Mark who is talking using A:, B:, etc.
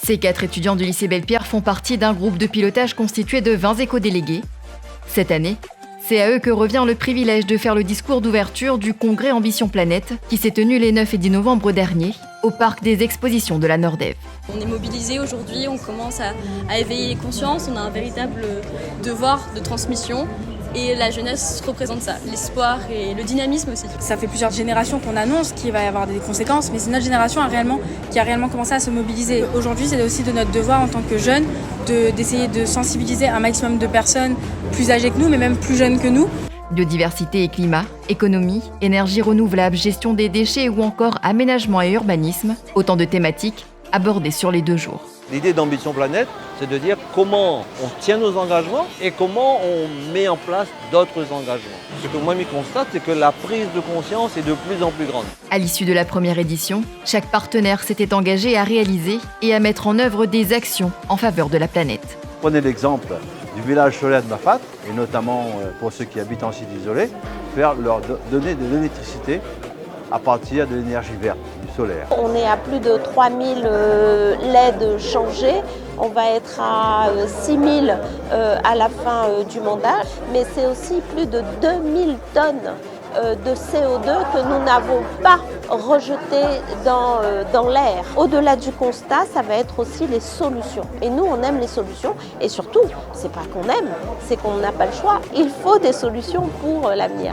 A: Ces 4 étudiants du lycée Belle-Pierre font partie d'un groupe de pilotage constitué de 20 éco-délégués. Cette année, c'est à eux que revient le privilège de faire le discours d'ouverture du congrès Ambition Planète qui s'est tenu les 9 et 10 novembre dernier au parc des expositions de la Nordève.
B: On est mobilisés aujourd'hui, on commence à éveiller les consciences, on a un véritable devoir de transmission. Et la jeunesse représente ça, l'espoir et le dynamisme aussi.
C: Ça fait plusieurs générations qu'on annonce qu'il va y avoir des conséquences, mais c'est notre génération qui a réellement commencé à se mobiliser. Aujourd'hui, c'est aussi de notre devoir en tant que jeunes d'essayer de sensibiliser un maximum de personnes plus âgées que nous, mais même plus jeunes que nous.
A: Biodiversité et climat, économie, énergie renouvelable, gestion des déchets ou encore aménagement et urbanisme, autant de thématiques abordées sur les 2 jours.
D: L'idée d'Ambition Planète, c'est de dire comment on tient nos engagements et comment on met en place d'autres engagements. Ce que moi je constate, c'est que la prise de conscience est de plus en plus grande.
A: À l'issue de la première édition, chaque partenaire s'était engagé à réaliser et à mettre en œuvre des actions en faveur de la planète.
E: Prenez l'exemple du village solaire de Mafate, et notamment pour ceux qui habitent en site isolé, leur donner de l'électricité à partir de l'énergie verte, du solaire.
F: On est à plus de 3000 LED changés, on va être à 6000 à la fin du mandat, mais c'est aussi plus de 2000 tonnes de CO2 que nous n'avons pas rejeté dans l'air. Au-delà du constat, ça va être aussi les solutions. Et nous, on aime les solutions. Et surtout, c'est pas qu'on aime, c'est qu'on n'a pas le choix. Il faut des solutions pour l'avenir.